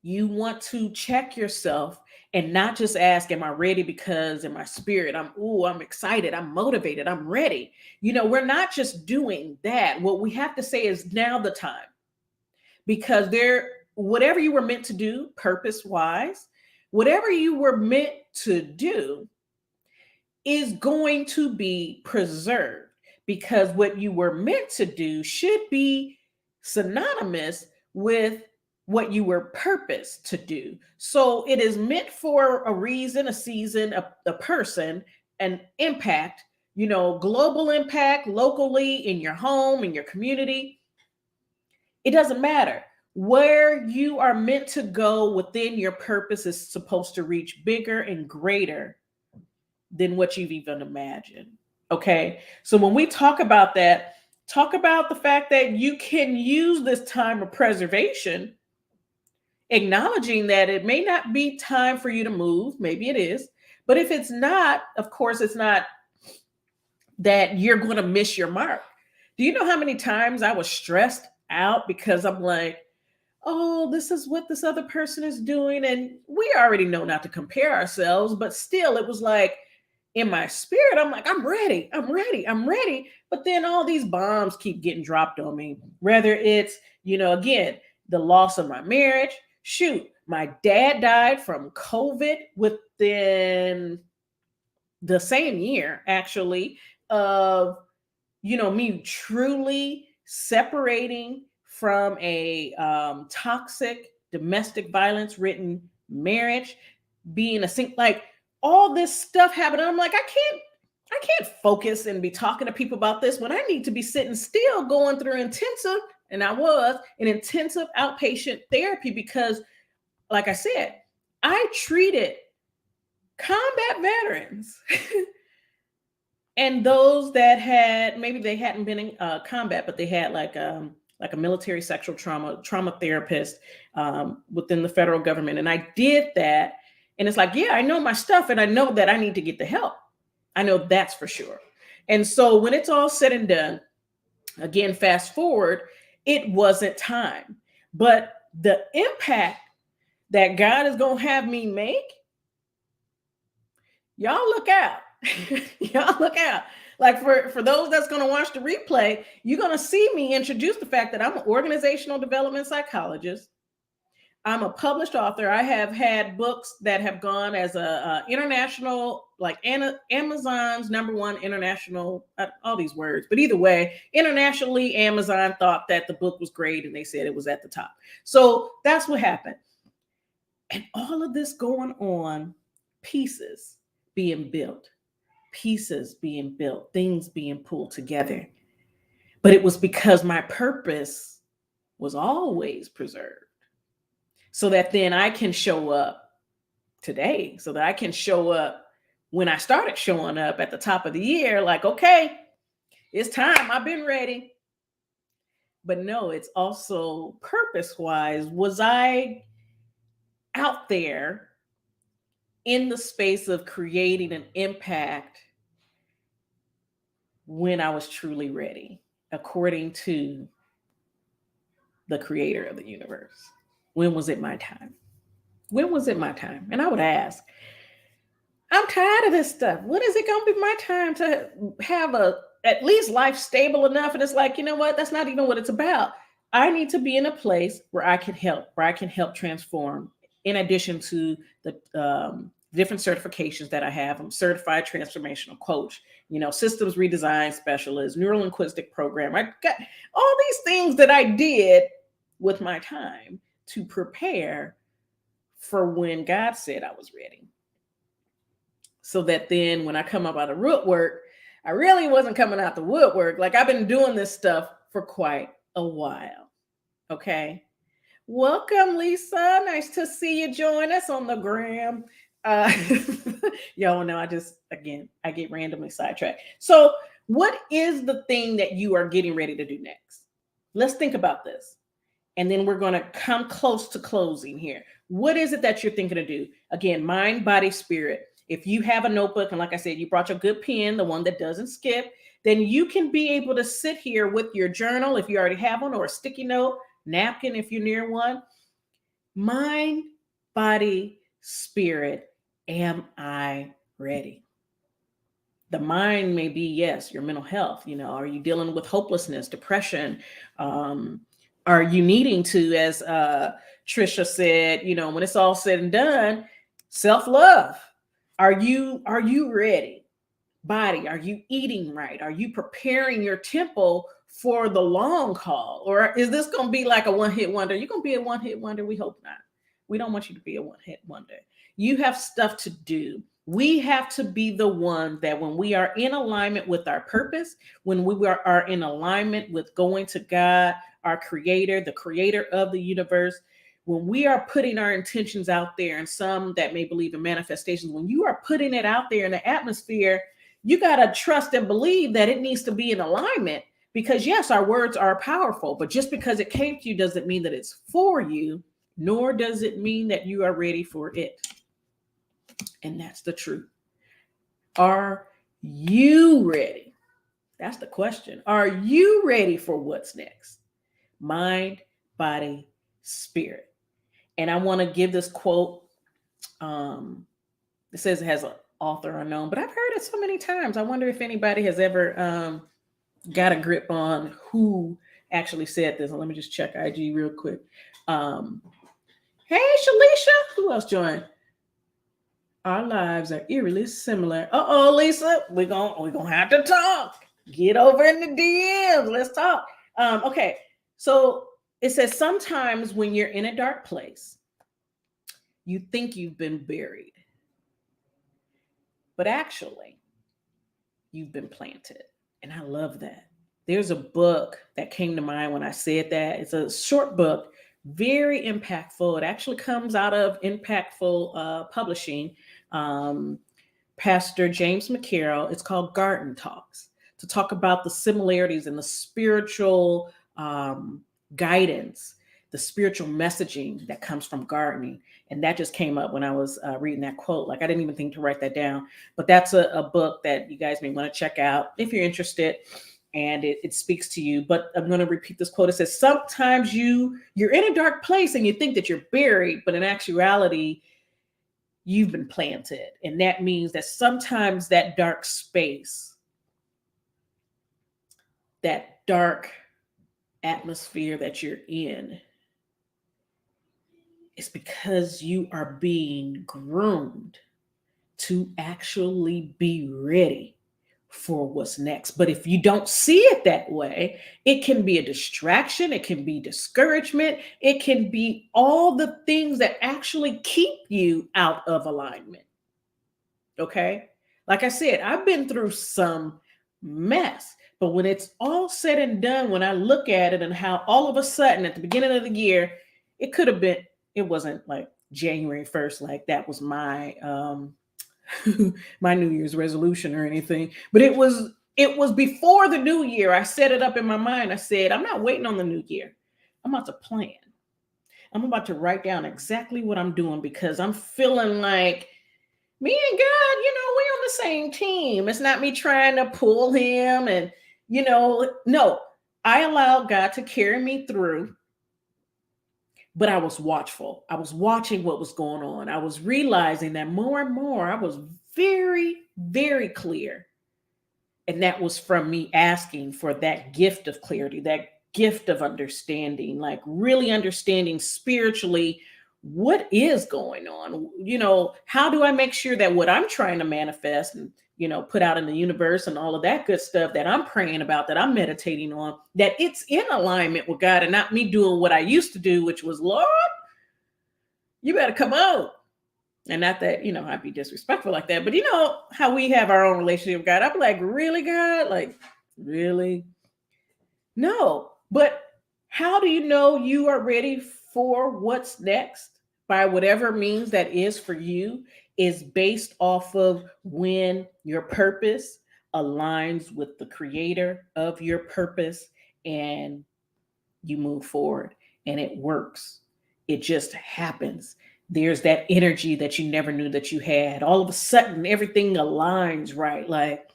you want to check yourself and not just ask, am I ready? Because in my spirit, I'm excited, I'm motivated, I'm ready. We're not just doing that. What we have to say is now the time. Because whatever you were meant to do, purpose-wise, whatever you were meant to do is going to be preserved, because what you were meant to do should be synonymous with what you were purposed to do. So it is meant for a reason, a season, a person, an impact, global impact, locally, in your home, in your community. It doesn't matter. Where you are meant to go within your purpose is supposed to reach bigger and greater than what you've even imagined. Okay. So when we talk about that, talk about the fact that you can use this time of preservation, acknowledging that it may not be time for you to move. Maybe it is. But if it's not, of course, it's not that you're going to miss your mark. Do you know how many times I was stressed out because I'm like, oh, this is what this other person is doing. And we already know not to compare ourselves, but still it was like, in my spirit, I'm like, I'm ready. But then all these bombs keep getting dropped on me, whether it's, again, the loss of my marriage. Shoot, my dad died from COVID within the same year, actually, of, me truly separating from a toxic domestic violence ridden marriage, being like all this stuff happened. I'm like, I can't focus and be talking to people about this when I need to be sitting still going through intensive, and I was in intensive outpatient therapy because, like I said, I treated combat veterans and those that had, maybe they hadn't been in combat, but they had like a military sexual trauma therapist within the federal government. And I did that. And it's like, yeah, I know my stuff, and I know that I need to get the help. I know that's for sure. And so when it's all said and done, again, fast forward, it wasn't time. But the impact that God is going to have me make, y'all look out. Y'all look out. Like for those that's going to watch the replay, you're going to see me introduce the fact that I'm an organizational development psychologist. I'm a published author. I have had books that have gone as a international, like Amazon's #1 international, all these words, but either way, internationally, Amazon thought that the book was great and they said it was at the top. So that's what happened. And all of this going on, pieces being built, pieces being built, things being pulled together. But it was because my purpose was always preserved, so that then I can show up today, so that I can show up when I started showing up at the top of the year, like, okay, it's time. I've been ready. But no, it's also purpose wise. Was I out there in the space of creating an impact when I was truly ready, according to the creator of the universe? When was it my time? When was it my time? And I would ask, I'm tired of this stuff. When is it going to be my time to have at least life stable enough? And it's like, you know what? That's not even what it's about. I need to be in a place where I can help transform. In addition to the different certifications that I have, I'm certified transformational coach, systems redesign specialist, neurolinguistic program. I got all these things that I did with my time to prepare for when God said I was ready. So that then when I come up out of woodwork, I really wasn't coming out the woodwork. Like, I've been doing this stuff for quite a while. Okay. Welcome, Lisa. Nice to see you join us on the gram. Y'all know I get randomly sidetracked. So what is the thing that you are getting ready to do next? Let's think about this. And then we're going to come close to closing here. What is it that you're thinking to do? Again, mind, body, spirit. If you have a notebook, and like I said, you brought your good pen, the one that doesn't skip, then you can be able to sit here with your journal, if you already have one, or a sticky note, napkin, if you're near one. Mind, body, spirit. Am I ready? The mind may be, yes, your mental health. Are you dealing with hopelessness, depression? Are you needing to, as Trisha said, when it's all said and done, self-love? Are you ready? Body, are you eating right? Are you preparing your temple for the long haul? Or is this going to be like a one-hit wonder? You're going to be a one-hit wonder? We hope not. We don't want you to be a one-hit wonder. You have stuff to do. We have to be the one that when we are in alignment with our purpose, when we are in alignment with going to God, our creator, the creator of the universe, when we are putting our intentions out there, and some that may believe in manifestations, when you are putting it out there in the atmosphere, you got to trust and believe that it needs to be in alignment, because yes, our words are powerful, but just because it came to you doesn't mean that it's for you, nor does it mean that you are ready for it. And that's the truth. Are you ready? That's the question. Are you ready for what's next? Mind, body, spirit. And I want to give this quote. It says it has an author unknown, but I've heard it so many times. I wonder if anybody has ever got a grip on who actually said this. Let me just check IG real quick. Hey, Shalisha. Who else joined? Our lives are eerily similar. Uh-oh, Lisa. We're gonna have to talk. Get over in the DMs. Let's talk. Okay. So it says, sometimes when you're in a dark place, you think you've been buried, but actually you've been planted. And I love that. There's a book that came to mind when I said that. It's a short book, very impactful. It actually comes out of Impactful Publishing. Pastor James McCarroll. It's called Garden Talks, to talk about the similarities and the spiritual guidance, the spiritual messaging that comes from gardening. And that just came up when I was reading that quote. Like, I didn't even think to write that down, but that's a book that you guys may want to check out if you're interested, and it speaks to you. But I'm going to repeat this quote. It says, sometimes you're in a dark place and you think that you're buried, but in actuality, you've been planted. And that means that sometimes that dark space, that dark atmosphere that you're in, is because you are being groomed to actually be ready for what's next. But if you don't see it that way, it can be a distraction. It can be discouragement. It can be all the things that actually keep you out of alignment. Okay. Like I said, I've been through some mess. But when it's all said and done, when I look at it and how all of a sudden at the beginning of the year, it could have been, it wasn't like January 1st, like that was my my New Year's resolution or anything. But it was before the new year. I set it up in my mind. I said, I'm not waiting on the new year. I'm about to plan. I'm about to write down exactly what I'm doing because I'm feeling like me and God, we on the same team. It's not me trying to pull him and, no, I allowed God to carry me through, but I was watchful. I was watching what was going on. I was realizing that more and more I was very, very clear. And that was from me asking for that gift of clarity, that gift of understanding, like really understanding spiritually what is going on. How do I make sure that what I'm trying to manifest and, put out in the universe and all of that good stuff that I'm praying about, that I'm meditating on, that it's in alignment with God and not me doing what I used to do, which was, Lord, you better come out. And not that, I'd be disrespectful like that, but how we have our own relationship with God. I'd be like, really, God? Like, really? No. But how do you know you are ready for what's next? By whatever means that is for you, is based off of when your purpose aligns with the creator of your purpose and you move forward and it works. It just happens. There's that energy that you never knew that you had. All of a sudden, everything aligns right. Like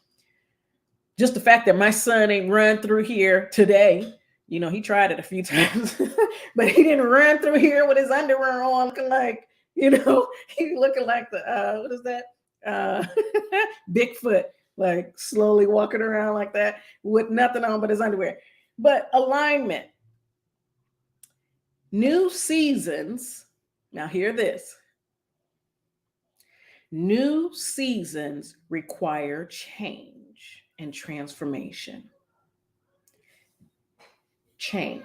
just the fact that my son ain't run through here today. He tried it a few times, but he didn't run through here with his underwear on, looking like, he looking like the, what is that? Bigfoot, like slowly walking around like that with nothing on but his underwear. But alignment. New seasons. Now hear this. New seasons require change and transformation. Change.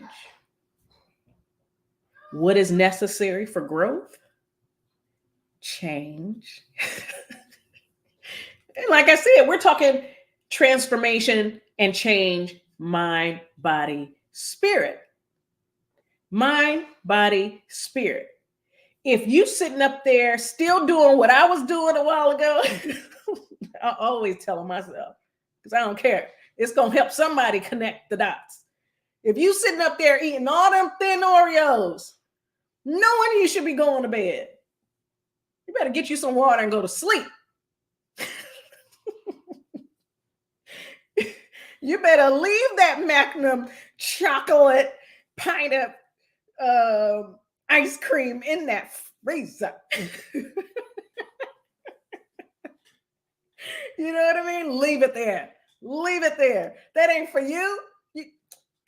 What is necessary for growth? Change. And like I said, we're talking transformation and change, mind, body, spirit. Mind, body, spirit. If you sitting up there still doing what I was doing a while ago, I always tell myself, because I don't care. It's going to help somebody connect the dots. If you sitting up there eating all them thin Oreos, knowing you should be going to bed, you better get you some water and go to sleep. You better leave that Magnum chocolate pint of ice cream in that freezer. You know what I mean? Leave it there. Leave it there. That ain't for you.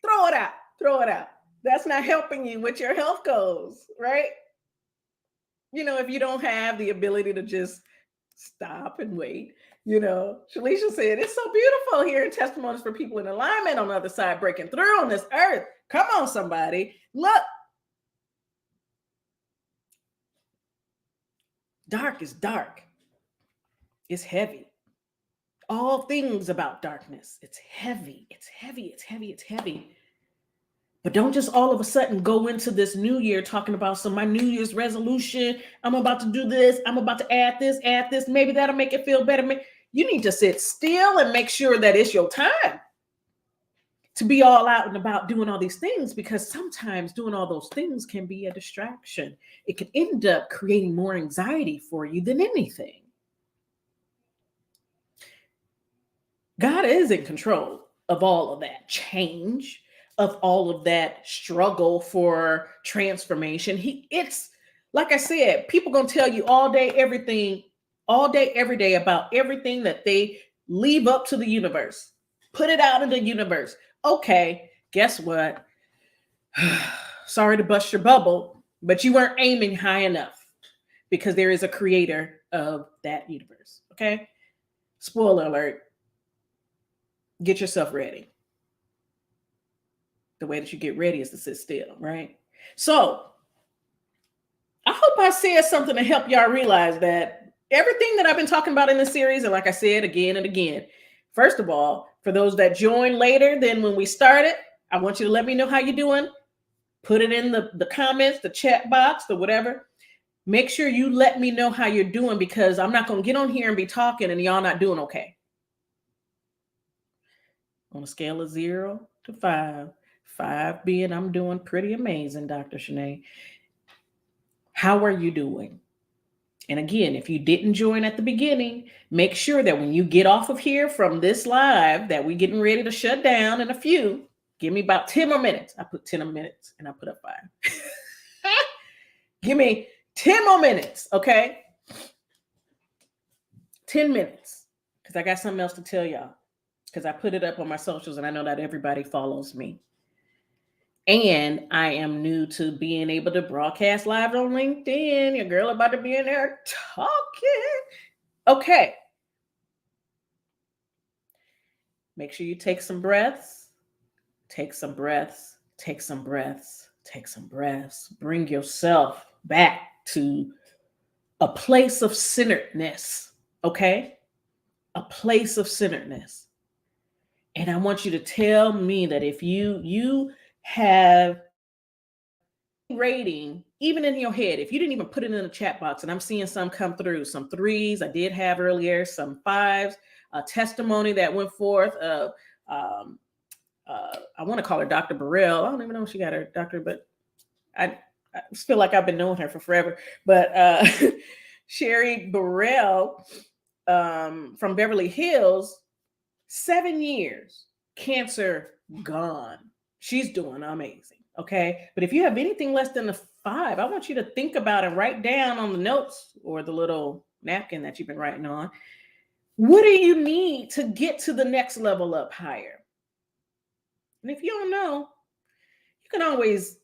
Throw it out. Throw it out. That's not helping you with your health goals, right? If you don't have the ability to just stop and wait. Shalisha said, it's so beautiful hearing testimonies for people in alignment on the other side, breaking through on this earth. Come on, somebody. Look. Dark is dark. It's heavy. All things about darkness. It's heavy. It's heavy. It's heavy. It's heavy. But don't just all of a sudden go into this new year talking about my New Year's resolution. I'm about to do this. I'm about to add this. Maybe that'll make it feel better. You need to sit still and make sure that it's your time to be all out and about doing all these things, because sometimes doing all those things can be a distraction. It can end up creating more anxiety for you than anything. God is in control of all of that change, of all of that struggle for transformation. It's like I said, people gonna tell you all day, every day about everything that they leave up to the universe. Put it out in the universe. Okay, guess what? Sorry to bust your bubble, but you weren't aiming high enough, because there is a creator of that universe. Okay? Spoiler alert. Get yourself ready. The way that you get ready is to sit still, right? So I hope I said something to help y'all realize that everything that I've been talking about in this series, and like I said again and again, first of all, for those that join later than when we started, I want you to let me know how you're doing. Put it in the comments, the chat box, the whatever. Make sure you let me know how you're doing, because I'm not going to get on here and be talking and y'all not doing okay. On a scale of 0 to 5, 5 being I'm doing pretty amazing, Dr. Shanae. How are you doing? And again, if you didn't join at the beginning, make sure that when you get off of here from this live that we're getting ready to shut down in a few, give me about 10 more minutes. I put 10 more minutes and I put up 5. Give me 10 more minutes, okay? 10 minutes, because I got something else to tell y'all, because I put it up on my socials and I know that everybody follows me. And I am new to being able to broadcast live on LinkedIn. Your girl about to be in there talking. Okay. Make sure you take some breaths. Take some breaths. Take some breaths. Take some breaths. Bring yourself back to a place of centeredness. Okay? A place of centeredness. And I want you to tell me that if you have rating, even in your head, if you didn't even put it in the chat box, and I'm seeing some come through, some 3s I did have earlier, some 5s, a testimony that went forth of, I want to call her Dr. Burrell. I don't even know if she got her doctor, but I feel like I've been knowing her for forever. But Sherry Burrell from Beverly Hills, 7 years, cancer gone. She's doing amazing. Okay. But if you have anything less than a 5, I want you to think about and write down on the notes or the little napkin that you've been writing on. What do you need to get to the next level up higher? And if you don't know, you can always,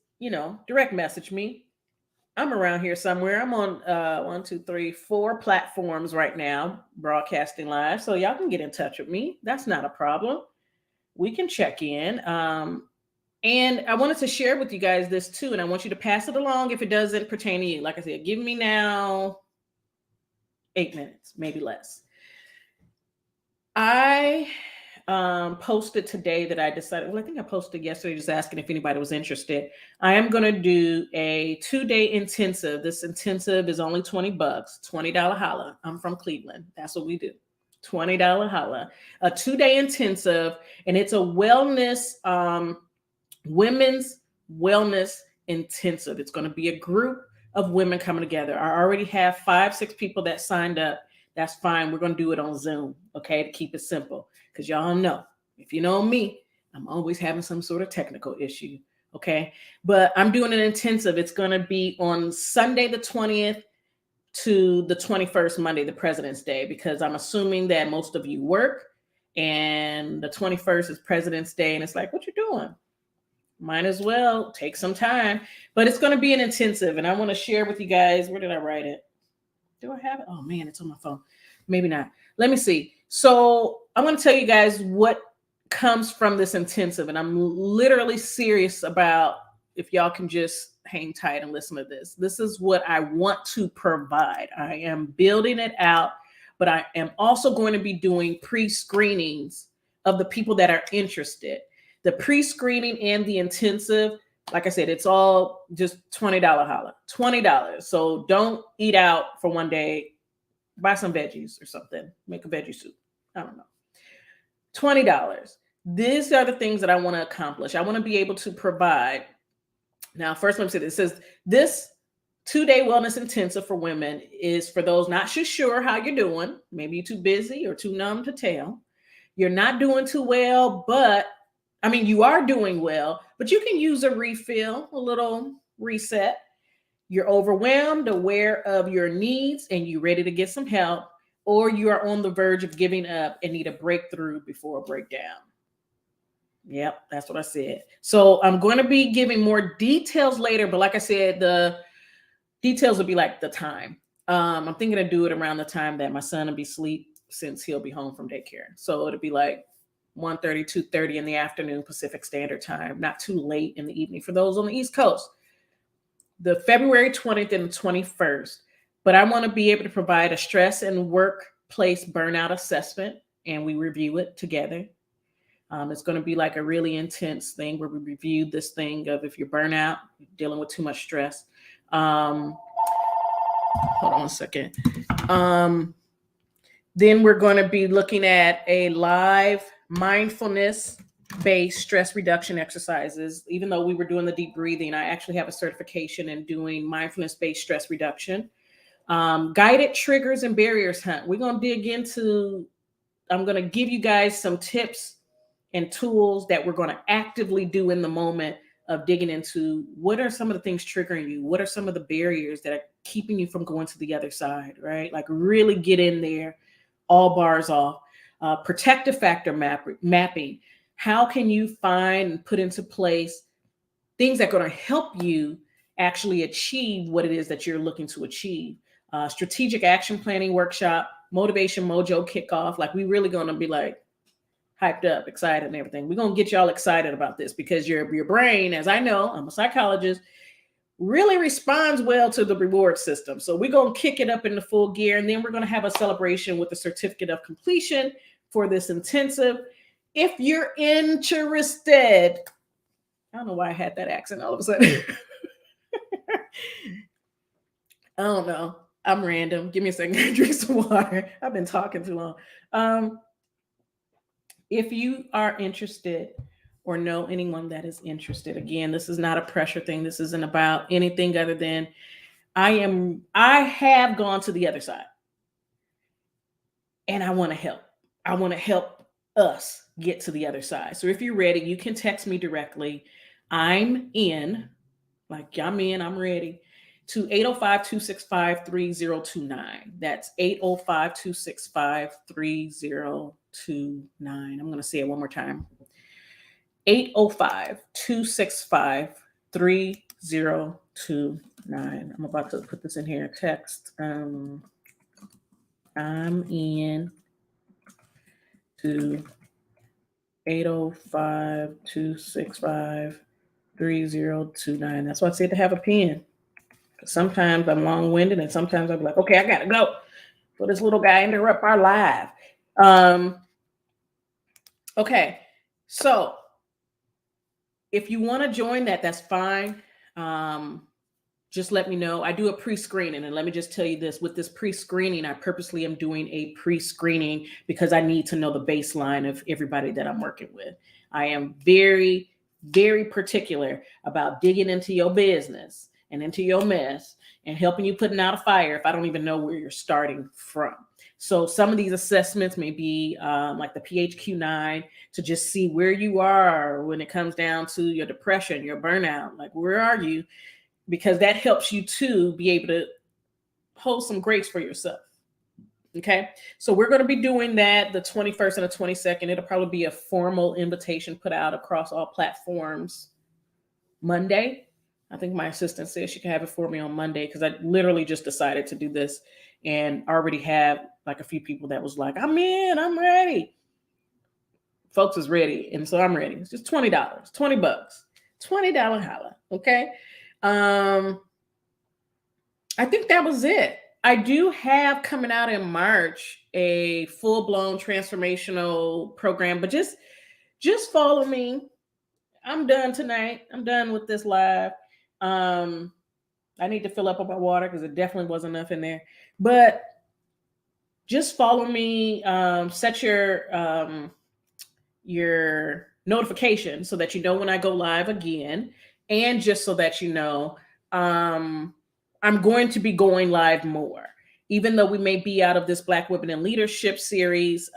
direct message me. I'm around here somewhere. I'm on 1, 2, 3, 4 platforms right now, broadcasting live. So y'all can get in touch with me. That's not a problem. We can check in. And I wanted to share with you guys this too. And I want you to pass it along if it doesn't pertain to you. Like I said, give me now 8 minutes, maybe less. I posted today that I decided, I think I posted yesterday just asking if anybody was interested. I am going to do a 2-day intensive. This intensive is only $20, $20 holla. I'm from Cleveland. That's what we do. $20 holla. A 2-day intensive, and it's a wellness, women's wellness intensive. It's going to be a group of women coming together. I already have 5, 6 people that signed up. That's fine. We're going to do it on Zoom, okay, to keep it simple. Because y'all know, if you know me, I'm always having some sort of technical issue, okay? But I'm doing an intensive. It's going to be on Sunday the 20th to the 21st, Monday, the President's Day, because I'm assuming that most of you work, and the 21st is President's Day, and it's like, what you doing? Might as well take some time. But it's going to be an intensive, and I want to share with you guys. Where did I write it? Do I have it? Oh man, it's on my phone. Maybe not. Let me see. So I'm going to tell you guys what comes from this intensive. And I'm literally serious about, if y'all can just hang tight and listen to this. This is what I want to provide. I am building it out, but I am also going to be doing pre-screenings of the people that are interested. The pre-screening and the intensive, like I said, it's all just $20 holla, $20. So don't eat out for one day. Buy some veggies or something. Make a veggie soup. I don't know. $20. These are the things that I want to accomplish. I want to be able to provide. Now, first, let me say this. It says this 2-day wellness intensive for women is for those not sure how you're doing. Maybe you're too busy or too numb to tell. You're not doing too well, but you are doing well, but you can use a refill, a little reset. You're overwhelmed, aware of your needs, and you're ready to get some help, or you are on the verge of giving up and need a breakthrough before a breakdown. Yep, that's what I said. So I'm going to be giving more details later, but like I said, the details will be like the time. I'm thinking to do it around the time that my son will be asleep, since he'll be home from daycare. So it'll be like 1:30, 2:30 in the afternoon, Pacific Standard Time, not too late in the evening for those on the East Coast. The February 20th and 21st. But I want to be able to provide a stress and workplace burnout assessment, and we review it together. It's going to be like a really intense thing where we review this thing of if you're burnout, dealing with too much stress. Hold on a second. Then we're going to be looking at a live mindfulness based stress reduction exercises. Even though we were doing the deep breathing, I actually have a certification in doing mindfulness based stress reduction. Guided triggers and barriers hunt. We're going to dig into, I'm going to give you guys some tips and tools that we're going to actively do in the moment of digging into what are some of the things triggering you? What are some of the barriers that are keeping you from going to the other side, right? Like really get in there, all bars off. Protective factor mapping. How can you find and put into place things that are going to help you actually achieve what it is that you're looking to achieve? Strategic action planning workshop, motivation mojo kickoff. Like we really going to be like, hyped up, excited, and everything. We're going to get y'all excited about this because your brain, as I know, I'm a psychologist, really responds well to the reward system. So we're going to kick it up into full gear, and then we're going to have a celebration with the certificate of completion for this intensive. If you're interested, I don't know why I had that accent all of a sudden. I don't know. I'm random. Give me a second. Drink some water. I've been talking too long. If you are interested or know anyone that is interested, again, this is not a pressure thing. This isn't about anything other than I have gone to the other side and I want to help. I want to help us get to the other side. So if you're ready, you can text me directly. I'm in, I'm ready, to 805-265-3029. That's 805-265-3029. I'm going to say it one more time. 805-265-3029. I'm about to put this in here. Text. I'm in to 805-265-3029. That's why I said to have a pen. Sometimes I'm long-winded and sometimes I'm like, okay, I got to go. For this little guy interrupt our live. Okay, so if you want to join that, that's fine. Just let me know. I do a pre-screening, and let me just tell you this, with this pre-screening, I purposely am doing a pre-screening because I need to know the baseline of everybody that I'm working with. I am very, very particular about digging into your business and into your mess and helping you putting out a fire if I don't even know where you're starting from. So some of these assessments may be like the PHQ-9 to just see where you are when it comes down to your depression, your burnout, like where are you? Because that helps you to be able to hold some grace for yourself. Okay, so we're going to be doing that the 21st and the 22nd. It'll probably be a formal invitation put out across all platforms Monday. I think my assistant said she can have it for me on Monday because I literally just decided to do this and already have like a few people that was like, I'm in, I'm ready. Folks is ready. And so I'm ready. It's just $20, $20, $20 holla. Okay. I think that was it. I do have coming out in March a full-blown transformational program, but just follow me. I'm done tonight. I'm done with this live. I need to fill up on my water because it definitely wasn't enough in there. But just follow me. Set your notification so that you know when I go live again, and just so that you know, I'm going to be going live more. Even though we may be out of this Black Women in Leadership series,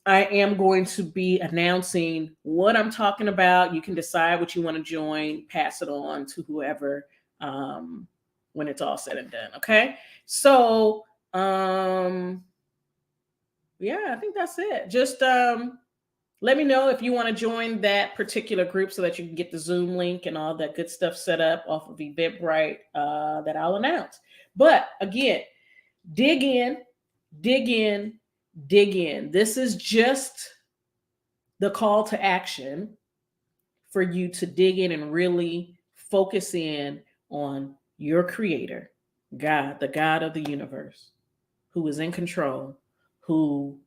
I am going to be announcing what I'm talking about. You can decide what you want to join, pass it on to whoever when it's all said and done. Okay. So, yeah, I think that's it. Just let me know if you want to join that particular group so that you can get the Zoom link and all that good stuff set up off of Eventbrite that I'll announce. But again, dig in. This is just the call to action for you to dig in and really focus in on your creator God, the God of the universe, who is in control, who,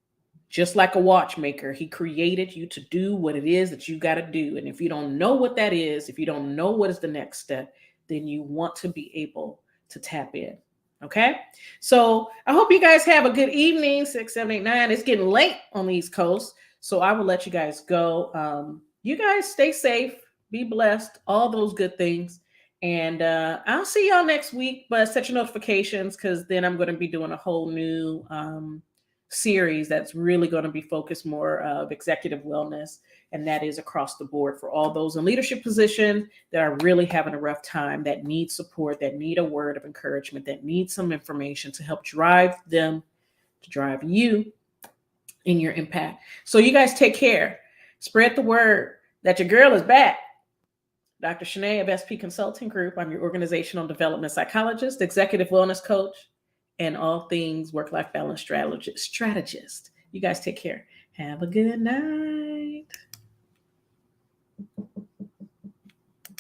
just like a watchmaker, he created you to do what it is that you got to do. And if you don't know what that is, if you don't know what is the next step, then you want to be able to tap in. Okay. So I hope you guys have a good evening. 6, 7, 8, 9. It's getting late on the East Coast. So I will let you guys go. You guys stay safe, be blessed, all those good things. And I'll see y'all next week, but set your notifications because then I'm going to be doing a whole new series that's really going to be focused more of executive wellness, and that is across the board for all those in leadership positions that are really having a rough time, that need support, that need a word of encouragement, that need some information to help drive them, to drive you in your impact. So you guys take care. Spread the word that your girl is back. Dr. Shanae of SP Consulting Group. I'm your organizational development psychologist, executive wellness coach, and all things work-life balance strategist. You guys take care. Have a good night.